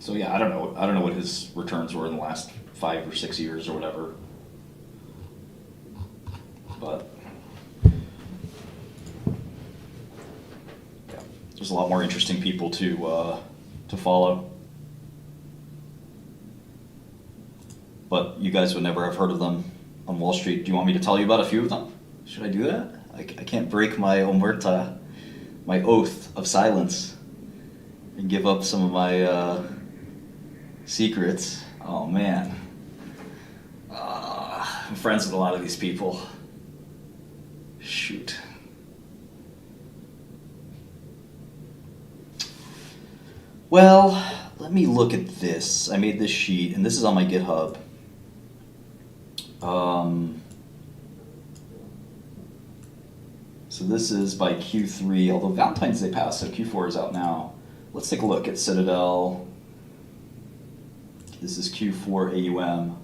So yeah, I don't know. I don't know what his returns were in the last 5 or 6 years or whatever. But yeah, there's a lot more interesting people to follow. But you guys would never have heard of them on Wall Street. Do you want me to tell you about a few of them? Should I do that? I can't break my omerta, my oath of silence, and give up some of my secrets. Oh man. I'm friends with a lot of these people. Shoot. Well, let me look at this. I made this sheet, and this is on my GitHub. So this is by Q3, although Valentine's Day passed, so Q4 is out now. Let's take a look at Citadel. This is Q4 AUM.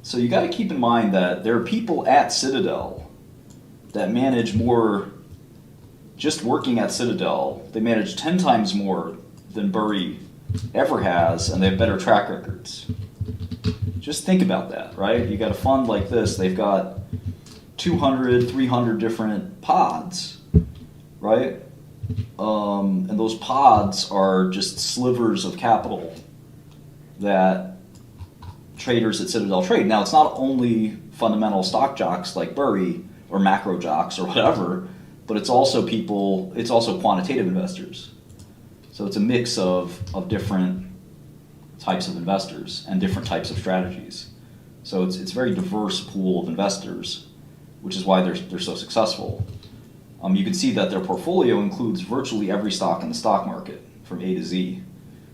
So you got to keep in mind that there are people at Citadel that manage more, just working at Citadel, they manage 10 times more than Burry ever has, and they have better track records. Just think about that, right? You got a fund like this, they've got 200, 300 different pods, right? And those pods are just slivers of capital that traders at Citadel trade. Now, it's not only fundamental stock jocks like Burry or macro jocks or whatever, but it's also people, it's also quantitative investors. So it's a mix of different types of investors and different types of strategies. So it's a very diverse pool of investors, which is why they're so successful. You can see that their portfolio includes virtually every stock in the stock market from A to Z.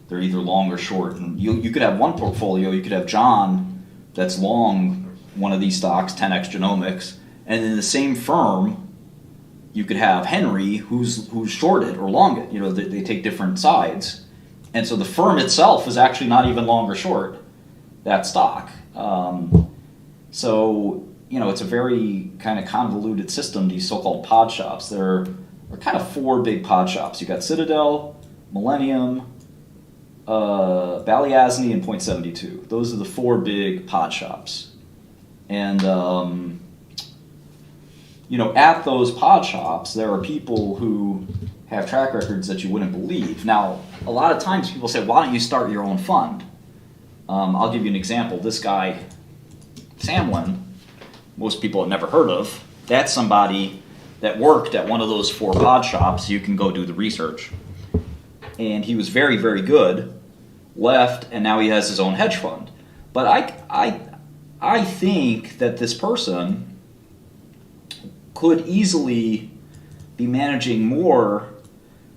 They're either long or short. And you could have one portfolio, you could have John that's long one of these stocks, 10x Genomics, and in the same firm, you could have Henry who's short it or long it. You know, they take different sides. And so the firm itself is actually not even long or short that stock. So, you know, it's a very kind of convoluted system, these so-called pod shops. There are kind of four big pod shops. You got Citadel, Millennium, Balyasny, and Point 72. Those are the four big pod shops. And, you know, at those pod shops, there are people who have track records that you wouldn't believe. Now, a lot of times people say, why don't you start your own fund? I'll give you an example. This guy, Samlin, most people have never heard of. That's somebody that worked at one of those four pod shops. You can go do the research. And he was very, very good, left, and now he has his own hedge fund. But I think that this person could easily be managing more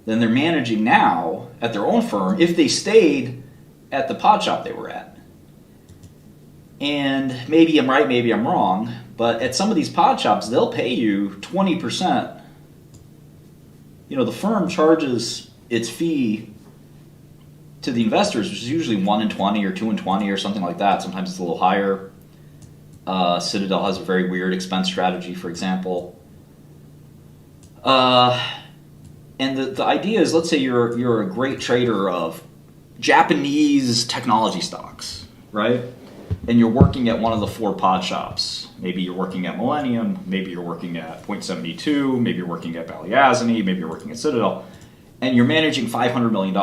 than they're managing now at their own firm if they stayed at the pod shop they were at. And maybe I'm right, maybe I'm wrong, but at some of these pod shops, they'll pay you 20%. You know, the firm charges its fee to the investors, which is usually 1 in 20 or 2 in 20 or something like that. Sometimes it's a little higher. Citadel has a very weird expense strategy, for example. And the idea is, let's say you're a great trader of Japanese technology stocks, right? And you're working at one of the four pod shops. Maybe you're working at Millennium, maybe you're working at Point 72, maybe you're working at Balyasny, maybe you're working at Citadel, and you're managing $500 million.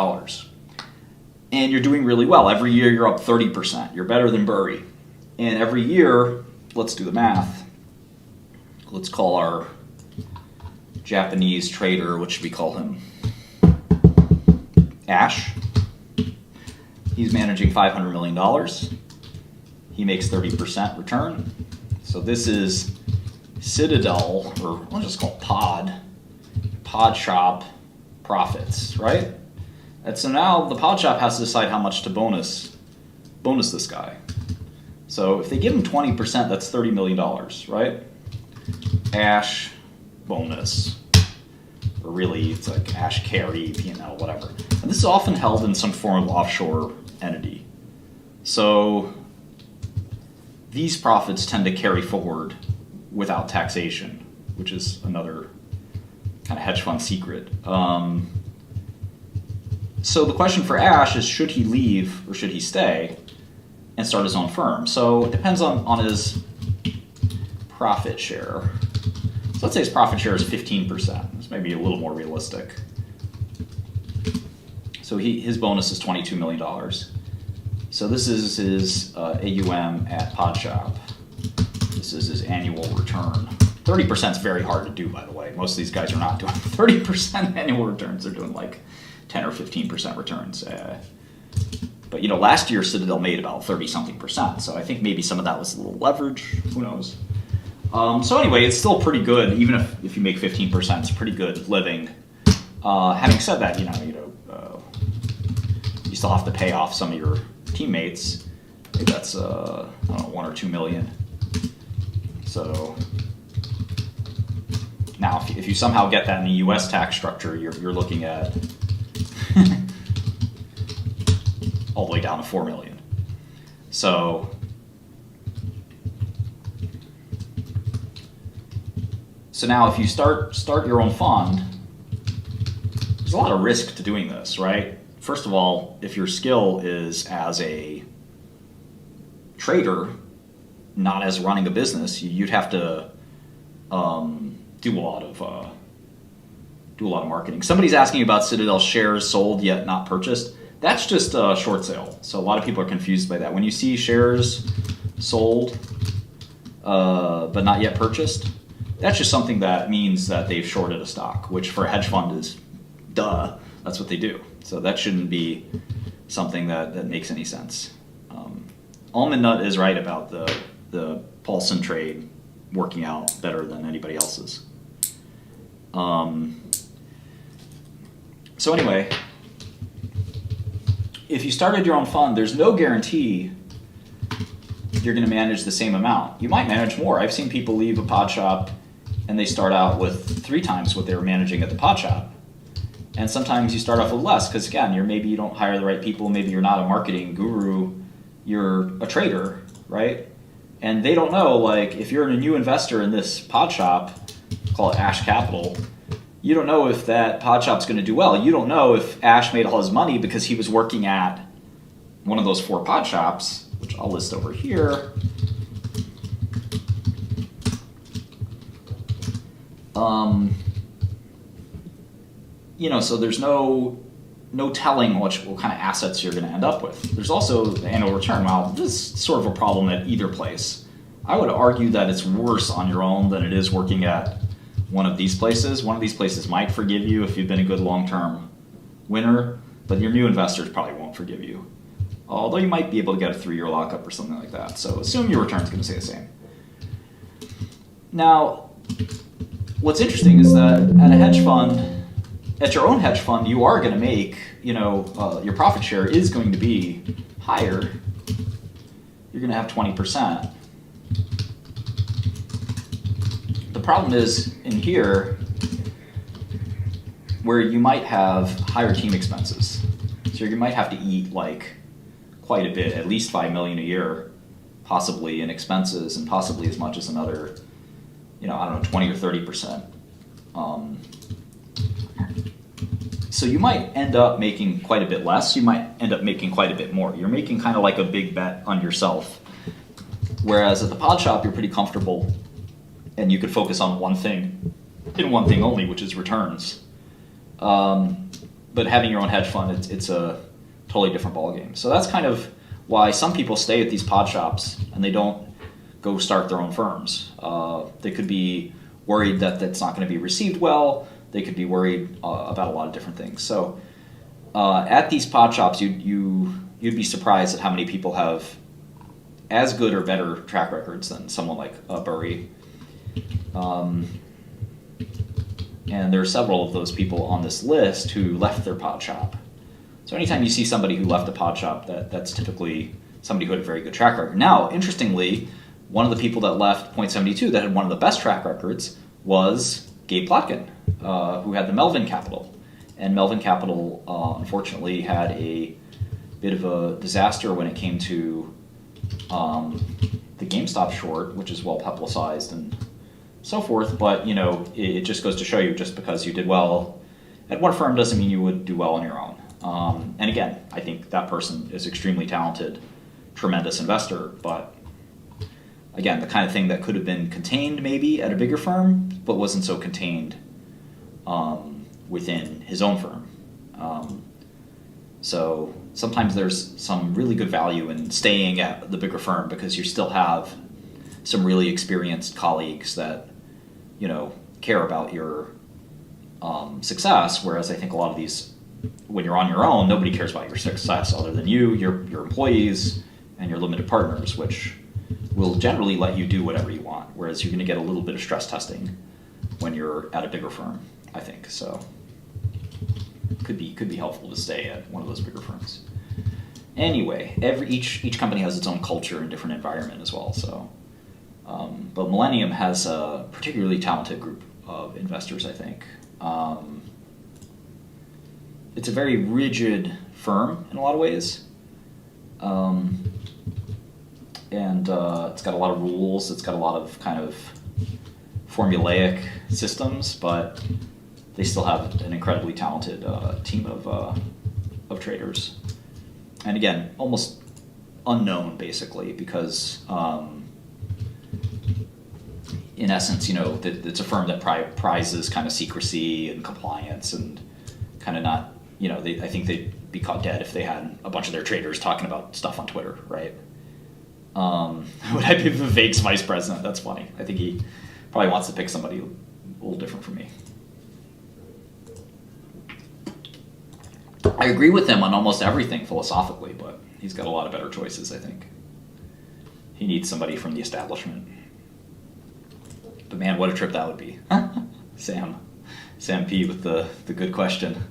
And you're doing really well. Every year you're up 30%. You're better than Burry. And every year, let's do the math. Let's call our Japanese trader, what should we call him? Ash. He's managing $500 million. He makes 30% return. So this is Citadel, or let's just call it pod shop profits, right? And so now the pod shop has to decide how much to bonus this guy. So if they give him 20%, that's $30 million, right? Ash bonus. Or really, it's like Ash carry, P&L, whatever. And this is often held in some form of offshore entity. So these profits tend to carry forward without taxation, which is another kind of hedge fund secret. So the question for Ash is, should he leave or should he stay and start his own firm? So it depends on his profit share. So let's say his profit share is 15%. This may be a little more realistic. So his bonus is $22 million. So this is his AUM at Podshop. This is his annual return. 30% is very hard to do, by the way. Most of these guys are not doing 30% annual returns. They're doing like 10 or 15% returns. But last year Citadel made about 30-something%. So I think maybe some of that was a little leverage. Who knows? So anyway, it's still pretty good. Even if you make 15%, it's pretty good living. Having said that, you still have to pay off some of your teammates. Maybe that's I don't know, 1 or 2 million. So now, if you somehow get that in the U.S. tax structure, you're looking at all the way down to 4 million. So now, if you start your own fund, there's a lot of risk to doing this, right? First of all, if your skill is as a trader, not as running a business, you'd have to do a lot of marketing. Somebody's asking about Citadel shares sold yet not purchased. That's just a short sale. So a lot of people are confused by that. When you see shares sold but not yet purchased, that's just something that means that they've shorted a stock, which for a hedge fund is duh. That's what they do. So that shouldn't be something that makes any sense. Almond Nut is right about the Paulson trade working out better than anybody else's. So anyway, if you started your own fund, there's no guarantee you're going to manage the same amount. You might manage more. I've seen people leave a pod shop and they start out with 3 times what they were managing at the pod shop. And sometimes you start off with less because, again, maybe you don't hire the right people. Maybe you're not a marketing guru. You're a trader, right? And they don't know, like, if you're a new investor in this pod shop, call it Ash Capital, you don't know if that pod shop's going to do well. You don't know if Ash made all his money because he was working at one of those 4 pod shops, which I'll list over here. So there's no telling what kind of assets you're going to end up with. There's also the annual return. Well, this is sort of a problem at either place. I would argue that it's worse on your own than it is working at one of these places. One of these places might forgive you if you've been a good long-term winner, but your new investors probably won't forgive you. Although you might be able to get a 3-year lockup or something like that. So assume your return's going to stay the same. Now, what's interesting is that at a hedge fund, at your own hedge fund, you are going to make, your profit share is going to be higher. You're going to have 20%. The problem is in here where you might have higher team expenses. So you might have to eat quite a bit, at least $5 million a year, possibly in expenses, and possibly as much as another, 20 or 30%. So you might end up making quite a bit less. You might end up making quite a bit more. You're making kind of like a big bet on yourself. Whereas at the pod shop, you're pretty comfortable, and you could focus on one thing, and one thing only, which is returns. But having your own hedge fund, it's a totally different ballgame. So that's kind of why some people stay at these pod shops and they don't go start their own firms. They could be worried that that's not going to be received well. They could be worried about a lot of different things. So at these pod shops, you'd be surprised at how many people have as good or better track records than someone like Burry. And there are several of those people on this list who left their pod shop. So anytime you see somebody who left a pod shop, that's typically somebody who had a very good track record. Now, interestingly, one of the people that left Point72 that had one of the best track records was Gabe Plotkin, who had the Melvin Capital. And Melvin Capital, unfortunately, had a bit of a disaster when it came to the GameStop short, which is well publicized and so forth. But, it just goes to show you, just because you did well at one firm doesn't mean you would do well on your own. And again, I think that person is extremely talented, tremendous investor, but again, the kind of thing that could have been contained maybe at a bigger firm, but wasn't so contained within his own firm. So sometimes there's some really good value in staying at the bigger firm because you still have some really experienced colleagues that, care about your success, whereas I think a lot of these, when you're on your own, nobody cares about your success other than you, your employees, and your limited partners, which will generally let you do whatever you want, whereas you're going to get a little bit of stress testing when you're at a bigger firm, I think. So could be helpful to stay at one of those bigger firms. Anyway, each company has its own culture and different environment as well. So, but Millennium has a particularly talented group of investors, I think. It's a very rigid firm in a lot of ways. And it's got a lot of rules. It's got a lot of kind of formulaic systems, but they still have an incredibly talented team of traders. And again, almost unknown basically because in essence, it's a firm that prizes kind of secrecy and compliance and kind of not, I think they'd be caught dead if they had a bunch of their traders talking about stuff on Twitter, right? Would I be Vivek's vice president? That's funny. I think he probably wants to pick somebody a little different from me. I agree with him on almost everything philosophically, but he's got a lot of better choices, I think. He needs somebody from the establishment. But man, what a trip that would be. Sam P. with the good question.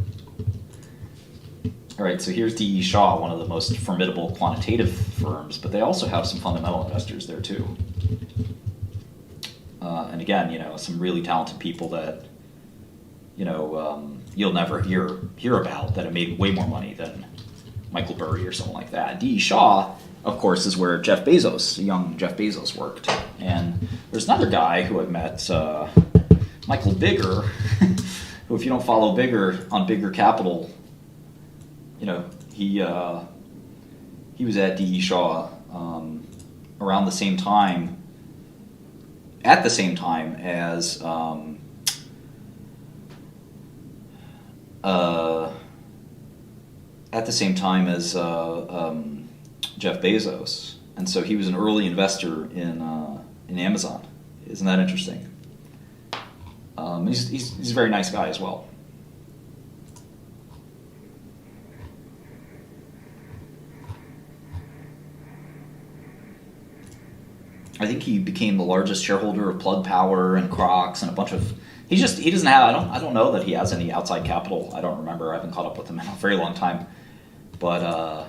All right, so here's D.E. Shaw, one of the most formidable quantitative firms, but they also have some fundamental investors there too. And again, some really talented people that, you'll never hear about that have made way more money than Michael Burry or something like that. D.E. Shaw, of course, is where young Jeff Bezos worked. And there's another guy who I've met, Michael Bigger, who if you don't follow Bigger on Bigger Capital, he was at D.E. Shaw around the same time, at the same time as Jeff Bezos, and so he was an early investor in Amazon. Isn't that interesting? He's a very nice guy as well. I think he became the largest shareholder of Plug Power and Crocs and a bunch of. He doesn't have. I don't know that he has any outside capital. I don't remember. I haven't caught up with him in a very long time, but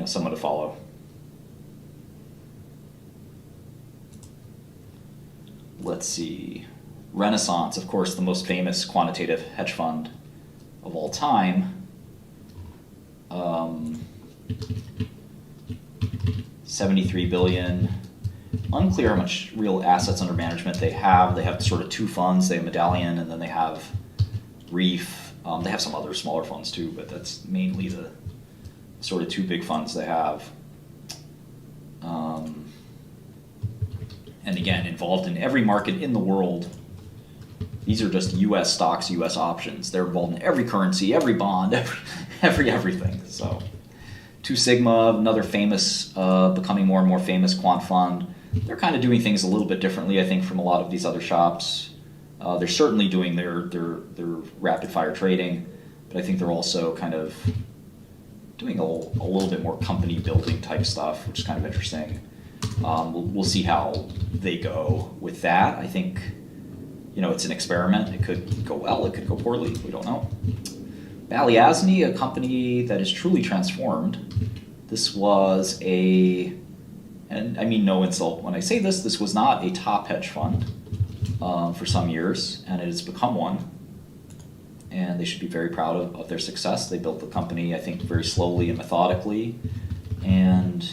someone to follow. Let's see. Renaissance, of course, the most famous quantitative hedge fund of all time. 73 billion. Unclear how much real assets under management they have. They have sort of two funds. They have Medallion, and then they have Reef. They have some other smaller funds too, but that's mainly the sort of two big funds they have. And again, involved in every market in the world. These are just U.S. stocks, U.S. options. They're involved in every currency, every bond, everything. So, Two Sigma, another famous, becoming more and more famous quant fund. They're kind of doing things a little bit differently, I think, from a lot of these other shops. They're certainly doing their rapid fire trading, but I think they're also kind of doing a little bit more company building type stuff, which is kind of interesting. We'll see how they go with that. I think, it's an experiment. It could go well, it could go poorly. We don't know. Balyasny, a company that is truly transformed. This was and I mean no insult when I say this, this was not a top hedge fund for some years, and it has become one. And they should be very proud of their success. They built the company, I think, very slowly and methodically, and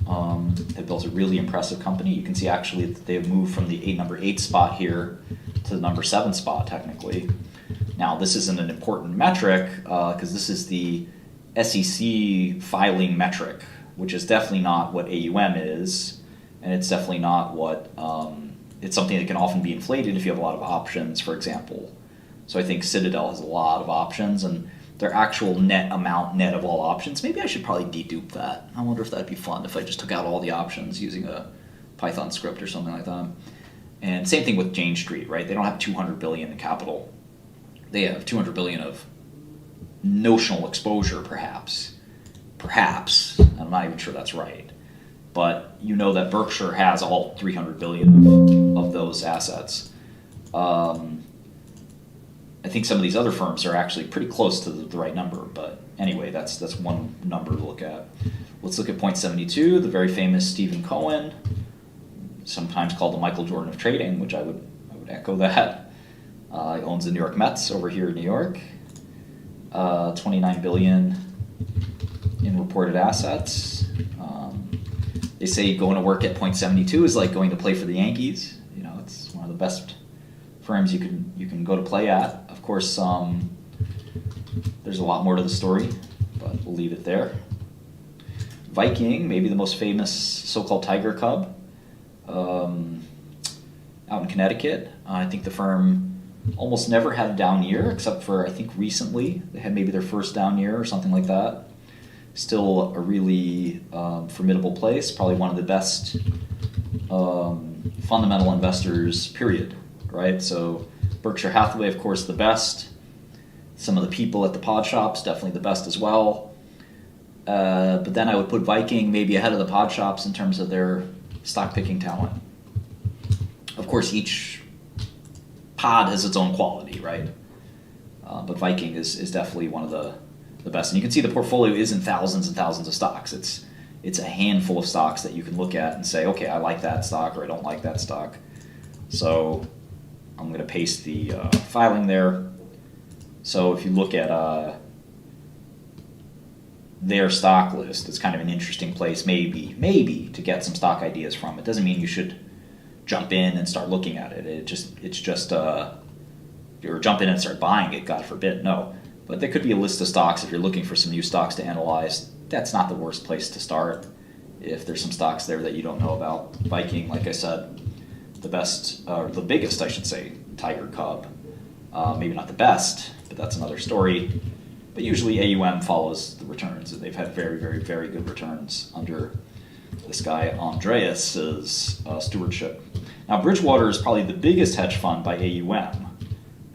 have built a really impressive company. You can see actually that they have moved from the number 8 spot here to the number 7 spot technically. Now, this isn't an important metric because this is the SEC filing metric, which is definitely not what AUM is, and it's definitely not what, it's something that can often be inflated if you have a lot of options, for example. So I think Citadel has a lot of options, and their actual net amount, net of all options, maybe I should probably dedupe that. I wonder if that'd be fun if I just took out all the options using a Python script or something like that. And same thing with Jane Street, right? They don't have 200 billion in capital. They have 200 billion of notional exposure, perhaps. Perhaps. I'm not even sure that's right. But you know that Berkshire has all 300 billion of those assets. I think some of these other firms are actually pretty close to the right number, but anyway, that's one number to look at. Let's look at point 72, the very famous Stephen Cohen, sometimes called the Michael Jordan of trading, which I would echo that. He owns the New York Mets over here in New York. 29 billion in reported assets. They say going to work at point 72 is like going to play for the Yankees. You know, it's one of the best firms you can go to play at. Of course, there's a lot more to the story, but we'll leave it there. Viking, maybe the most famous so-called tiger cub, out in Connecticut. I think the firm almost never had a down year, except for I think recently they had maybe their first down year or something like that. Still a really formidable place, probably one of the best fundamental investors, period. Right, so Berkshire Hathaway, of course, the best. Some of the people at the pod shops, definitely the best as well. But then I would put Viking maybe ahead of the pod shops in terms of their stock picking talent. Of course, each pod has its own quality, right? But Viking is definitely one of the best. And you can see the portfolio isn't thousands and thousands of stocks. It's a handful of stocks that you can look at and say, okay, I like that stock or I don't like that stock. So I'm going to paste the filing there. So if you look at their stock list, it's kind of an interesting place maybe to get some stock ideas from. It doesn't mean you should jump in and start looking at it. It's just or jump in and start buying it, God forbid, no. But there could be a list of stocks if you're looking for some new stocks to analyze. That's not the worst place to start if there's some stocks there that you don't know about. Viking, like I said, the best, or the biggest, I should say, tiger cub. Maybe not the best, but that's another story. But usually AUM follows the returns, and they've had very, very, very good returns under this guy Andreas's stewardship. Now, Bridgewater is probably the biggest hedge fund by AUM.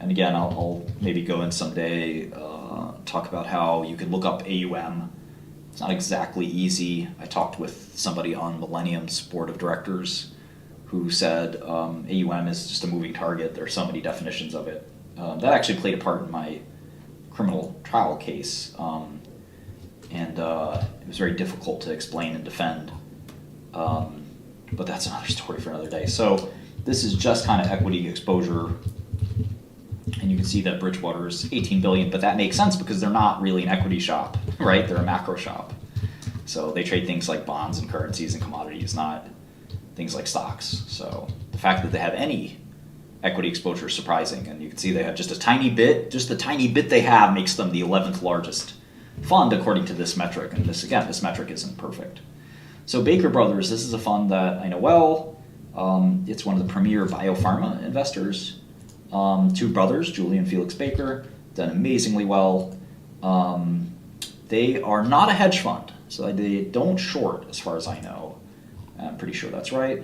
And again, I'll maybe go in someday, talk about how you can look up AUM. It's not exactly easy. I talked with somebody on Millennium's board of directors who said AUM is just a moving target. There are so many definitions of it. That actually played a part in my criminal trial case, and it was very difficult to explain and defend. But that's another story for another day. So this is just kind of equity exposure, and you can see that Bridgewater is 18 billion, but that makes sense because they're not really an equity shop, right? They're a macro shop. So they trade things like bonds and currencies and commodities, not things like stocks. So the fact that they have any equity exposure is surprising, and you can see they have just a tiny bit. Just the tiny bit they have makes them the 11th largest fund according to this metric. And this metric isn't perfect. So Baker Brothers, this is a fund that I know well. It's one of the premier bio-pharma investors. Two brothers, Julie and Felix Baker, done amazingly well. They are not a hedge fund, so they don't short as far as I know. I'm pretty sure that's right.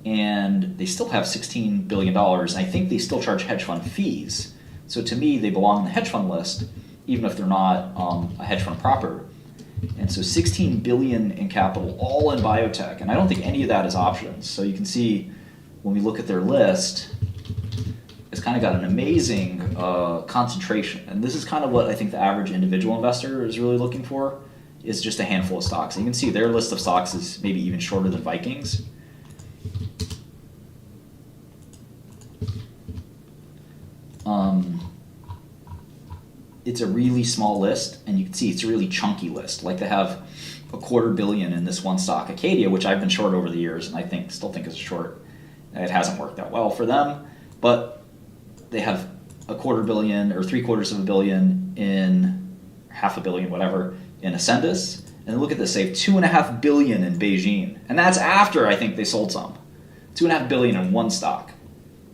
And they still have $16 billion, and I think they still charge hedge fund fees. So to me, they belong on the hedge fund list, even if they're not a hedge fund proper. And so $16 billion in capital, all in biotech, and I don't think any of that is options. So you can see when we look at their list, it's kind of got an amazing concentration. And this is kind of what I think the average individual investor is really looking for, is just a handful of stocks. And you can see their list of stocks is maybe even shorter than Viking's. It's a really small list, and you can see it's a really chunky list. Like they have $250 million in this one stock, Acadia, which I've been short over the years, and I still think is a short. It hasn't worked out well for them, but they have a quarter billion or 3/4 of a billion in half a billion, whatever, in Ascendus. And look at this, they have $2.5 billion in Beijing. And that's after I think they sold some. $2.5 billion in one stock.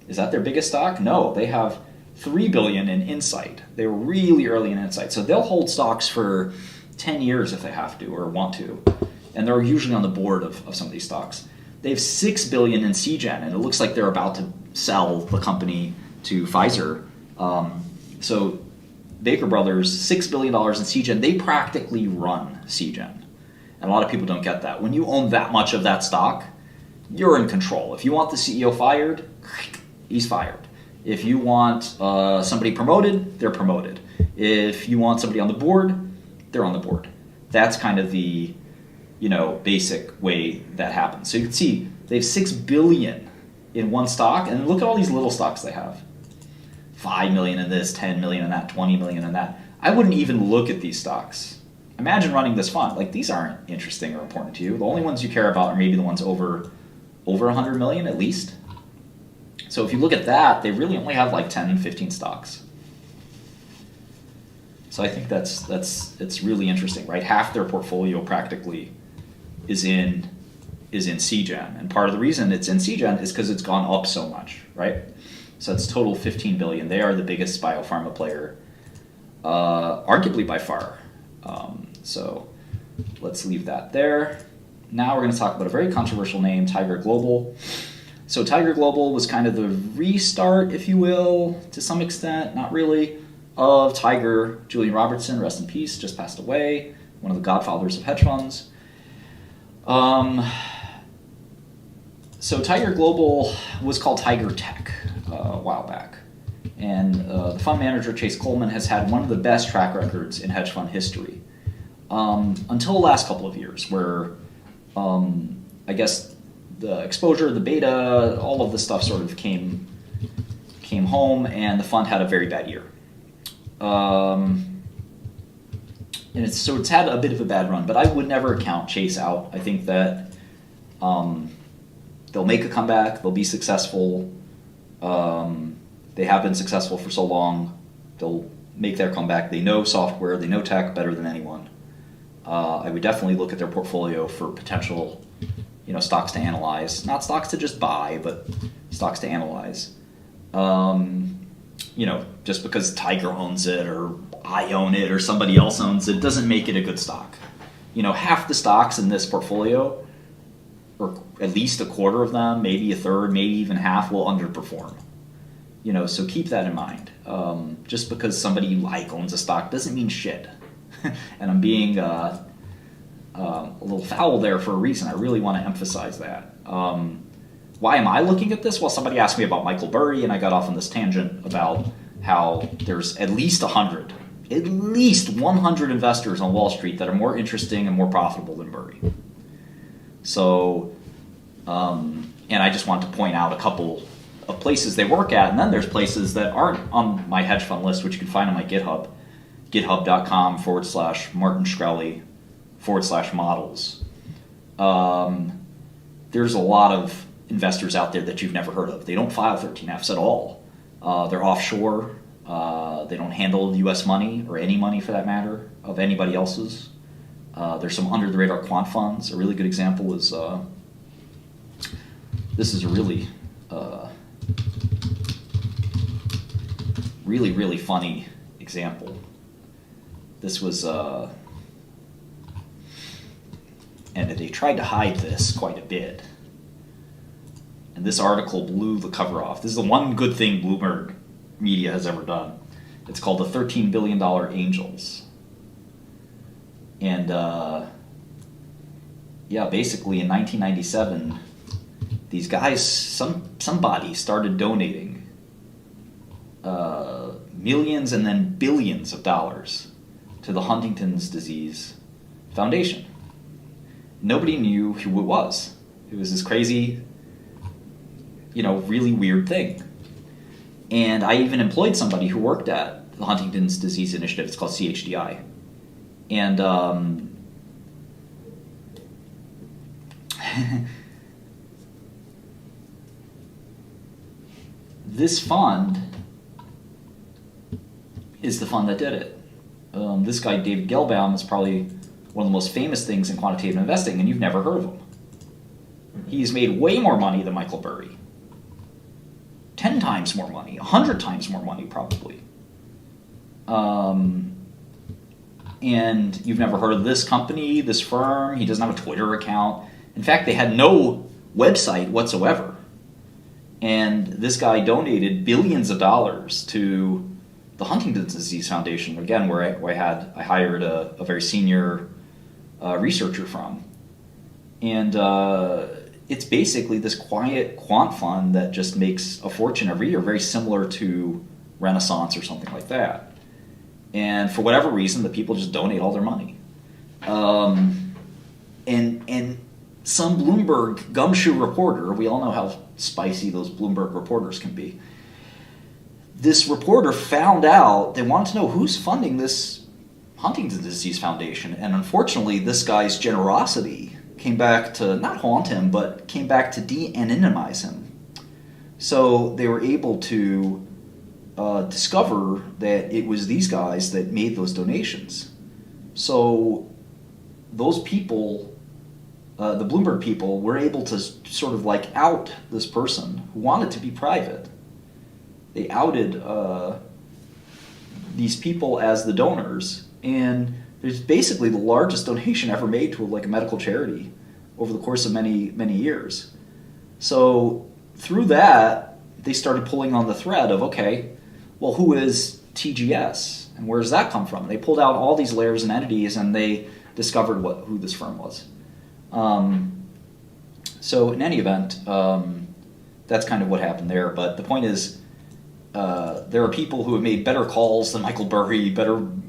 Is that their biggest stock? No, they have $3 billion in Insight. They were really early in Insight. So they'll hold stocks for 10 years if they have to or want to. And they're usually on the board of some of these stocks. They have $6 billion in CGen, and it looks like they're about to sell the company to Pfizer. So Baker Brothers, $6 billion in CGen. They practically run CGen. And a lot of people don't get that. When you own that much of that stock, you're in control. If you want the CEO fired, he's fired. If you want somebody promoted, they're promoted. If you want somebody on the board, they're on the board. That's kind of the basic way that happens. So you can see they have $6 billion in one stock, and look at all these little stocks they have. $5 million in this, $10 million in that, $20 million in that. I wouldn't even look at these stocks. Imagine running this fund. Like, these aren't interesting or important to you. The only ones you care about are maybe the ones over 100 million at least. So if you look at that, they really only have like 10, 15 stocks. So I think it's really interesting, right? Half their portfolio practically is in CGen, and part of the reason it's in CGen is because it's gone up so much, right? So it's total 15 billion. They are the biggest biopharma player, arguably by far. So let's leave that there. Now we're going to talk about a very controversial name, Tiger Global. So Tiger Global was kind of the restart, if you will, to some extent, not really, of Tiger. Julian Robertson, rest in peace, just passed away, one of the godfathers of hedge funds. So Tiger Global was called Tiger Tech a while back. And the fund manager, Chase Coleman, has had one of the best track records in hedge fund history. Until the last couple of years, where I guess the exposure, the beta, all of the stuff sort of came home, and the fund had a very bad year. And it's had a bit of a bad run, but I would never count Chase out. I think that they'll make a comeback, they'll be successful. They have been successful for so long. They'll make their comeback. They know software, they know tech better than anyone. I would definitely look at their portfolio for potential, stocks to analyze. Not stocks to just buy, but stocks to analyze. Just because Tiger owns it or I own it or somebody else owns it doesn't make it a good stock. Half the stocks in this portfolio, or at least a quarter of them, maybe a third, maybe even half, will underperform. So keep that in mind. Just because somebody you like owns a stock doesn't mean shit. And I'm being a little foul there for a reason. I really want to emphasize that. Why am I looking at this? Well, somebody asked me about Michael Burry, and I got off on this tangent about how there's at least 100 investors on Wall Street that are more interesting and more profitable than Burry. So, and I just want to point out a couple of places they work at, and then there's places that aren't on my hedge fund list, which you can find on my GitHub, github.com/Martin Shkreli /models. There's a lot of investors out there that you've never heard of. They don't file 13Fs at all. They're offshore. They don't handle U.S. money, or any money for that matter, of anybody else's. There's some under-the-radar quant funds. A really good example is, this is a really really funny example. This was, and they tried to hide this quite a bit. And this article blew the cover off. This is the one good thing Bloomberg Media has ever done. It's called the $13 billion Angels. And basically in 1997, these guys, somebody started donating millions and then billions of dollars to the Huntington's Disease Foundation. Nobody knew who it was. It was this crazy, really weird thing. And I even employed somebody who worked at the Huntington's Disease Initiative. It's called CHDI. And this fund is the fund that did it. This guy, David Gelbaum, is probably one of the most famous things in quantitative investing, and you've never heard of him. He's made way more money than Michael Burry. 10 times more money, 100 times more money probably. And you've never heard of this company, this firm. He doesn't have a Twitter account. In fact, they had no website whatsoever. And this guy donated billions of dollars to the Huntington's Disease Foundation, again, where I hired a very senior researcher from. And it's basically this quiet quant fund that just makes a fortune every year, very similar to Renaissance or something like that. And for whatever reason, the people just donate all their money. And some Bloomberg gumshoe reporter, we all know how spicy those Bloomberg reporters can be, this reporter found out, they wanted to know who's funding this Huntington's Disease Foundation. And unfortunately, this guy's generosity came back to not haunt him, but came back to de-anonymize him. So they were able to discover that it was these guys that made those donations. So those people, the Bloomberg people, were able to sort of like out this person who wanted to be private. They outed these people as the donors, and there's basically the largest donation ever made to like a medical charity over the course of many, many years. So through that, they started pulling on the thread of, okay, well, who is TGS and where does that come from? They pulled out all these layers and entities, and they discovered who this firm was. So in any event, that's kind of what happened there. But the point is, there are people who have made better calls than Michael Burry,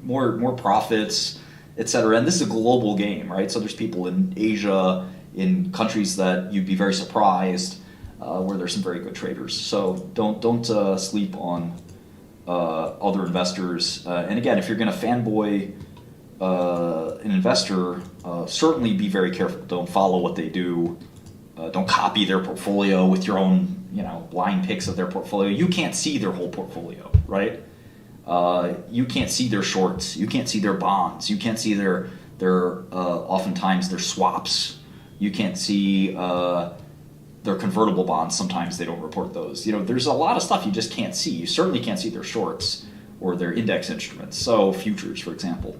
more profits, etc. And this is a global game, right? So there's people in Asia, in countries that you'd be very surprised, where there's some very good traders. So don't sleep on other investors. And again, if you're going to fanboy an investor, certainly be very careful. Don't follow what they do. Don't copy their portfolio with your own, blind picks of their portfolio. You can't see their whole portfolio, right? You can't see their shorts. You can't see their bonds. You can't see their oftentimes their swaps. You can't see their convertible bonds. Sometimes they don't report those. There's a lot of stuff you just can't see. You certainly can't see their shorts or their index instruments. So futures, for example.